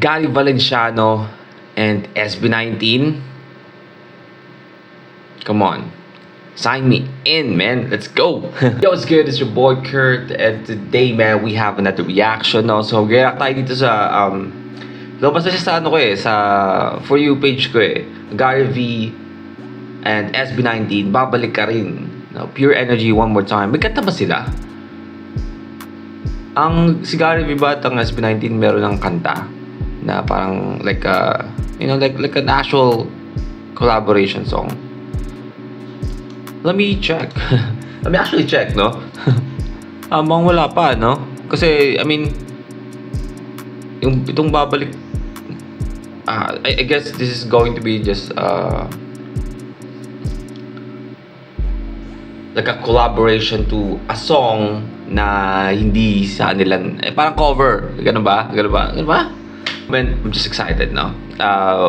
Gary Valenciano and SB19. Come on. Sign me in, man. Let's go. Yo, what's good? It's your boy Kurt. And today, man, we have another reaction. No? So, react tayo dito sa, lumabas na siya sa ano ko eh, sa For You page ko eh. Gary V and SB19, babalik ka rin. No? Pure Energy, one more time. May kanta ba sila? Si Gary V ba at ang SB19 meron ng kanta na parang like a, like an actual collaboration song. Let me check. Let me actually check, no? Bang wala pa, no? Kasi, I mean, itong babalik, I guess this is going to be just, like a collaboration to a song na hindi sa nilan, parang cover. Ganun ba? Man, I'm just excited, no?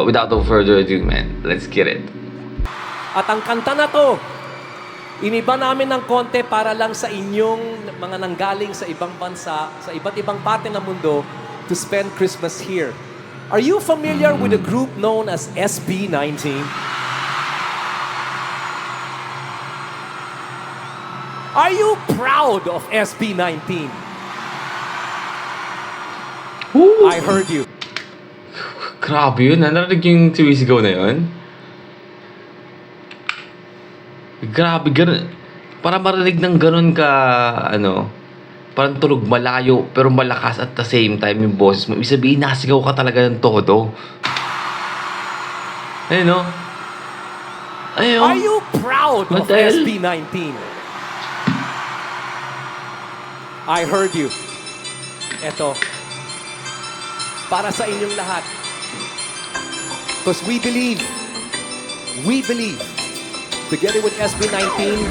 Without no further ado, man, let's get it. At ang kanta na to, iniba namin ng konti para lang sa inyong mga nanggaling sa ibang bansa, sa iba't ibang parte ng mundo, to spend Christmas here. Are you familiar with a group known as SB19? Are you proud of SB19? Woo! I heard you. Grabe yun, narinig yung sumisigaw na yun? Grabe, ganun. Para marinig ng ganun ka, parang tunog malayo, pero malakas at the same time yung boses mo. Ibig sabihin, nasigaw ka talaga ng todo. Ayun, no? Ayun. Are you proud of SB19? I heard you. Eto, para sa inyong lahat. Because we believe, together with SB19,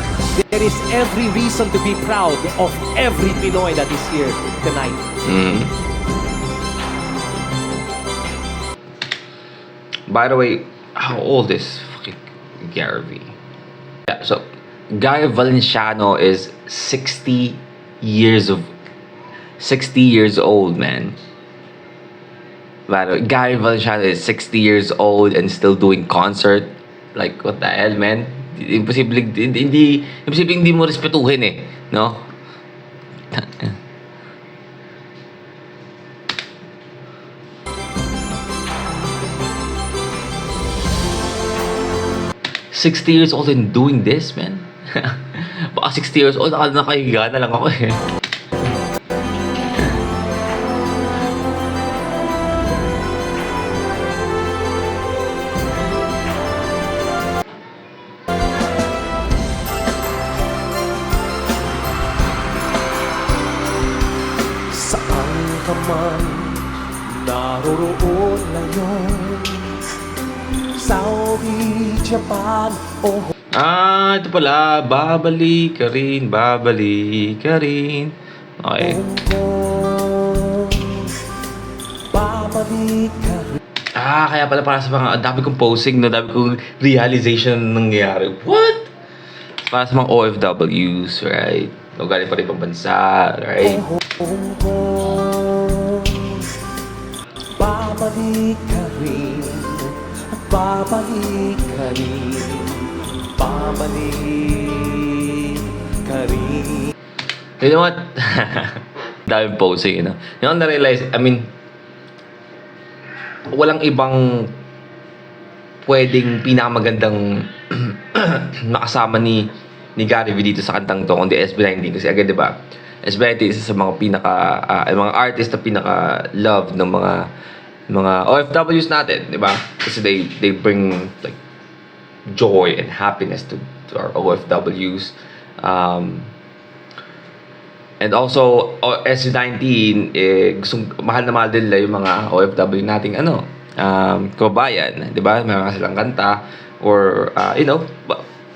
there is every reason to be proud of every Pinoy that is here tonight. By the way, how old is fucking Gary V? Yeah, so Gary Valenciano is 60 years old, man. By the way, Gary Valenciano is 60 years old and still doing concert. Like, what the hell, man? Imposible hindi mo respetuhin eh, no? "60 years old and doing this, man." Baka 60 years old, nakahiga na lang ako eh. Saan ka man naroroon ngayon, Saudi, Japan, o Ito pala. Babalik ka rin. Okay. Hong Kong, babalik ka rin. Kaya pala para sa mga, dami kong posing, no? Dami kong realization na nangyayari. What? Para sa mga OFWs, right? No, galing pa rin ibang bansa, right? Hong Kong, babalik ka rin. Babalik ka rin. You know what? Dami posing, you know? Yung na-realize, I mean, walang ibang pwedeng pinakamagandang makasama ni Gary V dito sa kantang to, kundi SB19. Kasi agad, di ba? SB19 isa sa mga mga artist na pinaka-love ng mga OFWs natin, di ba? Kasi they bring like joy and happiness to our OFWs. And also, SB19, mahal na mahal din nila yung mga OFW nating kababayan, di ba? Meron silang kanta, or,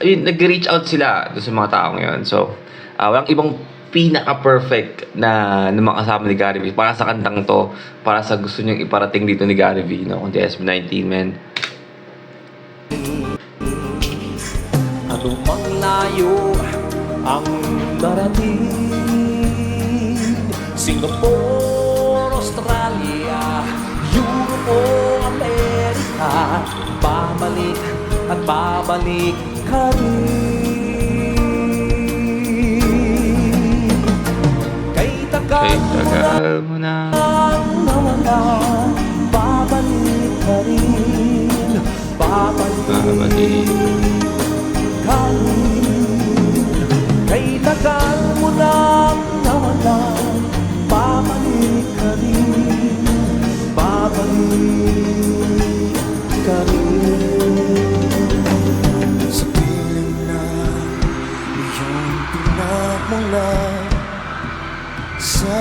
nag-reach out sila doon sa mga taong yun. So, walang ibang pinaka-perfect na makasama ni Gary V para sa kantang to, para sa gusto niyang iparating dito ni Gary V, no? Kundi SB19, man. Ano mang layo ang narating, Singapore, Australia, babalik at babalik ka rin. Kay tagal Okay, mo tagal mo na. nang nawala, babalik ka rin. Babalik Babalik. ka rin. Kay tagal mo nang nawala, babalik ka rin. Babalik ka rin. Sa piling na iyong pinagmulan sa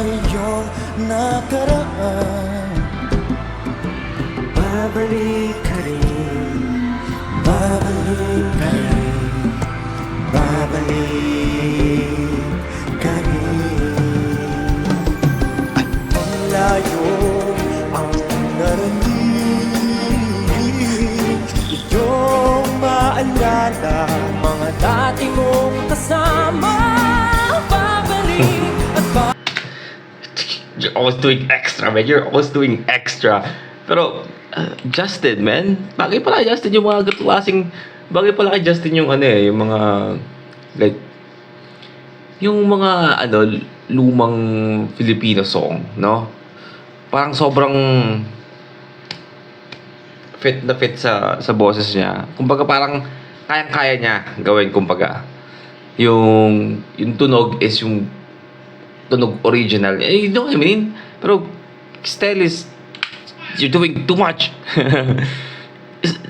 iyong nakaraan, Babalik ka rin. babalik ka rin, babalik ka rin. Ang layo ang narating, iyong maalala mga Dati mong kasama, babalik at You're always doing extra, man. You're always doing extra. Pero, Justin, man. Bagay pala, Justin, yung mga klaseng... Bagay pala kay Justin yung ano eh, yung mga... Like... Yung mga, ano, lumang Filipino song, no? Parang sobrang... Fit na fit sa boses niya. Kumbaga parang kayang-kaya niya gawin, kumbaga. Yung tunog is yung tunog original. Eh, you know what I mean? Pero, still is, you're doing too much.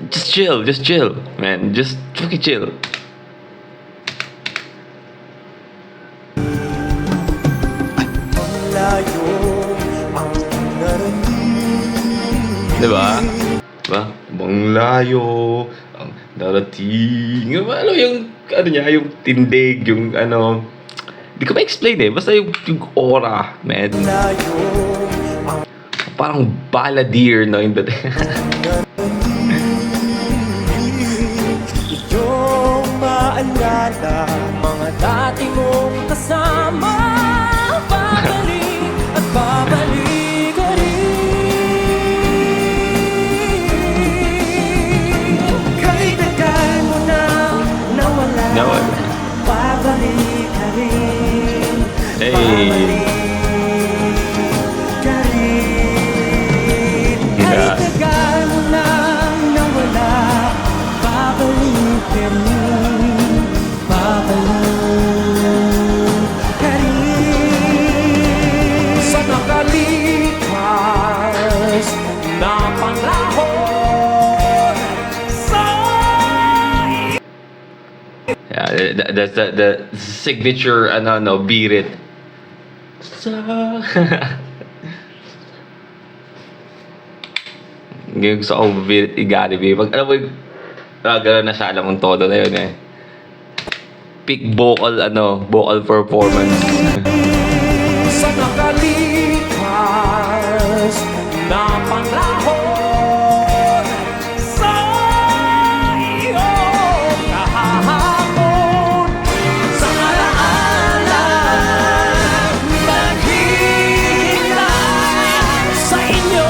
Just chill, man. Just fucking chill. ang layo ang narating. Diba? Diba? Bang layo, ang darating. Ano yung, ano niya, yung tindig, yung ano... Di ko ma-explain eh. Basta yung aura, man. Layo Parang balladeer, no? Yung iyong maalala mga dati mong kasama, babalik at babalik ka rin. Kahit tagal mo na nawala, Nawala. babalik ka rin. Hey. Ka rin. Yeah. Kahit tagal mo na nawala, babalik ka rin. Babalik ka rin. Sa nakalipas na panahon, sa Yeah, that's the signature, ano, beat it. Yung gusto kong beat it, igari be. Pag, alam mo, gano'n na siya, alam mong todo na yun eh. Peak vocal, vocal performance. sa nakalipas na panahon, sa iyong kahapon, sa alaala, maghihila sa inyo.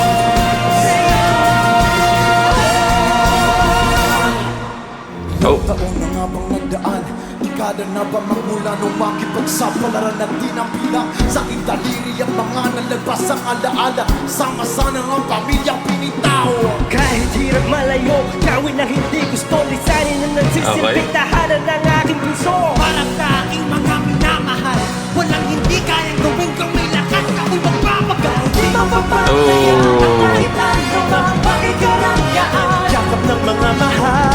Oh. taon na nga bang nagdaan? Dekada na ba magmula nung makipagsapalaran at di ng bilang sa aking daliri ang mga nalagpas ang alaala. Sama-sana ang pamilyang pinitaw. Kahit hirap malayo, gawin na hindi gusto. Lisanin na nagsisilbing tahanan ng aking puso. Para sa aking mga minamahal, walang hindi kayang gawin kung may lakas ako'y magpapagal. Di mapapalaya Oh. kahit ano ang pakikaranggaan. Yakap ng mga mahal.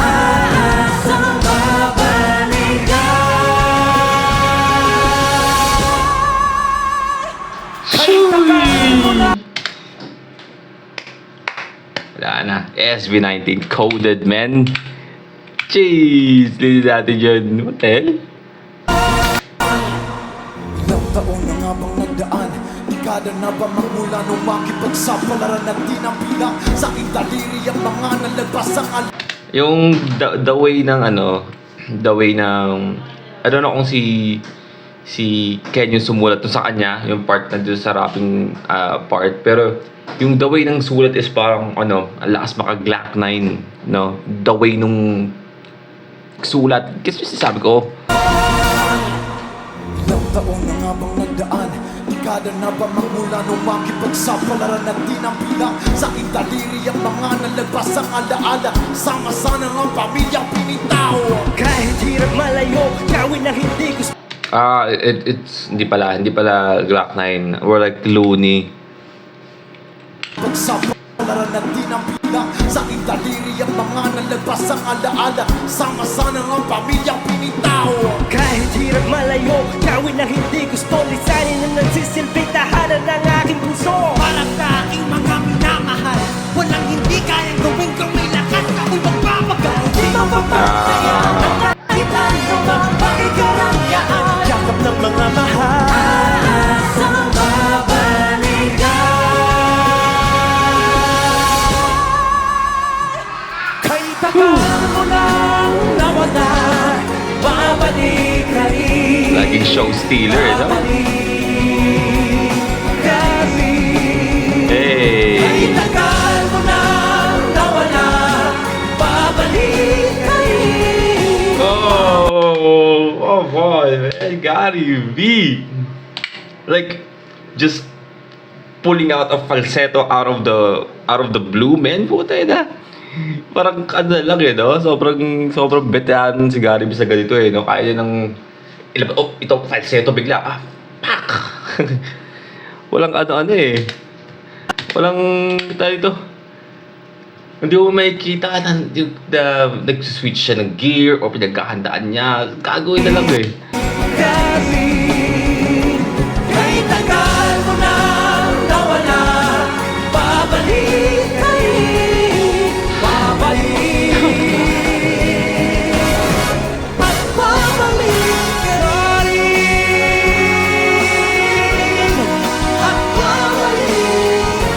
Aasang babalikan. Wala na. SB19 coded, man. Jeez, hindi natin dyan. What the hell? Ilang taon na nga bang nagdaan? Dekada na ba magmula nung makipagsapalaran at di ng bilang sa aking daliri ang mga nalagpas ang alaala. Yung the way ng the way ng, I don't know kung si Ken yung sumulat to sa kanya, yung part na doon sa rapping part, pero yung the way ng sulat is parang, ano, ang lakas maka-Glock 9, no? The way nung sulat. Kasi sabi ko, Ilang taon na nga bang nagdaan? Dekada na ba magmula nung makipagsapalaran at di ng bilang sa aking daliri ang mga nalagpas ang alaala. Sama-sana ang pamilyang pinitaw. Kahit hirap malayo, gawin ang hindi gusto. it's hindi pala Glock 9. We're like Looney. Pagsapalaran at di ng bilang sa aking daliri ang mga nalagpas ang alaala. Sama-sana ang pamilyang pinitaw. Kahit hirap malayo, gawin ang hindi gusto. Lisanin na nagsisilbing tahanan ng aking puso. Para sa aking mga minamahal, walang hindi kayang gawin kung may lakas ako'y magpapagal. Di mapapagsayan ang kahit anumang pakikarangyaan. Yakap ng mga mahal. Asang babalikan. Kay tagal mo nang nawala, babalik ka rin. Laging show stealer, no? Babalik ka rin. Hey! Kay tagal mo nang nawala, babalik ka rin. Oh boy, man, Gary V. Like, just pulling out a falsetto out of the blue, man. Puta na. Parang ano lang eh, no? Sobrang veteran si Gary V sa ganito eh, no? Kaya niya ng ito falsetto bigla. Pak! Walang ano eh. Walang tayo ito. Hindi mo makikita na nag-switch siya ng gear o pinagkahandaan niya. Gagawin na lang eh. Kay tagal mo nang nawala, babalik ka rin. Babalik. At babalik ka rin. At babalik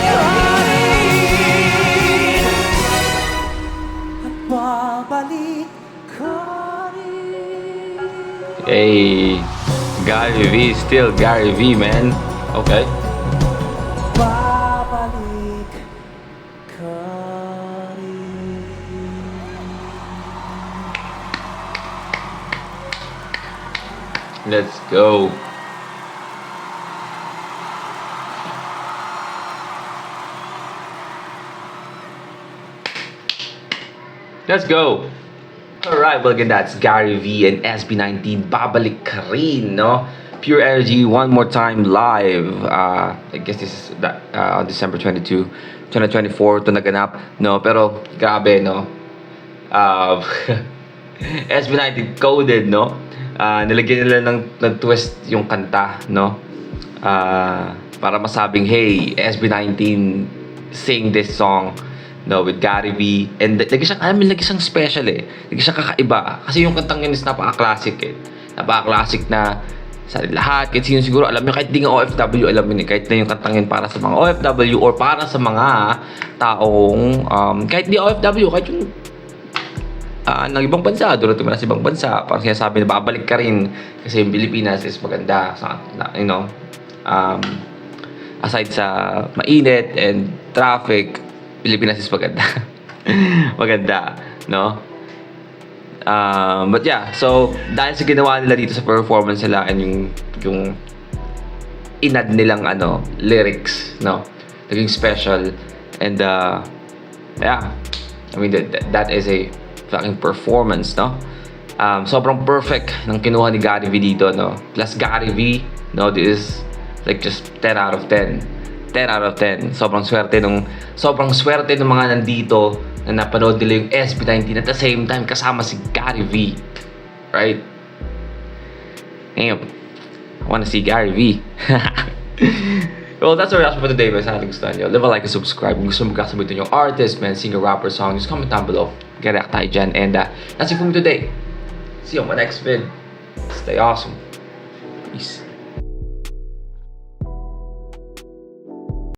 ka rin. At babalik ka rin. Hey, Gary V, still Gary V, man. Okay. Babalik ka rin. Let's go. Let's go. Alright, well again, that's Gary V and SB19. Babalik ka rin, no? Pure Energy, one more time live. I guess this is on December 22, 2024 to naganap, no? Pero grabe, no? SB19 coded, no? Nilagyan nila ng twist yung kanta, no? Para masabing, hey, SB19 sing this song, no, with Gary V. And lagi siyang special eh. Lagi siyang kakaiba. Kasi yung kantang yun is napaka-classic eh. Napaka-classic na sa lahat. Kahit sino siguro alam nyo, kahit di nga OFW alam yun eh. Kahit na yung kantang yun para sa mga OFW or para sa mga taong kahit di OFW, kahit yung ng ibang bansa, durating mo na sa ibang bansa. Parang sinasabi na babalik ka rin kasi yung Pilipinas is maganda. You know, aside sa mainit and traffic, Pilipinas is maganda. Maganda, no? But yeah, so dahil sa ginawa nila dito sa performance nila and yung inad nilang lyrics, no? Naging special and yeah, I mean that is a fucking performance, no? Sobrang perfect ng kinuha ni Gary V dito, no? Plus Gary V, no, this is like just 10 out of 10. 10 out of 10. Sobrang swerte ng mga nandito na napanood nila yung SB19 at the same time kasama si Gary V. Right? Damn. I wanna see Gary V. Well, that's our reaction for today, man. Sana gustuhan nyo. Leave a like and subscribe. Kung gusto mo kasabay yung artist, man, singer, rapper, song, just comment down below. Get tayo dyan. And that's it for me today. See you on my next vid. Stay awesome. Peace.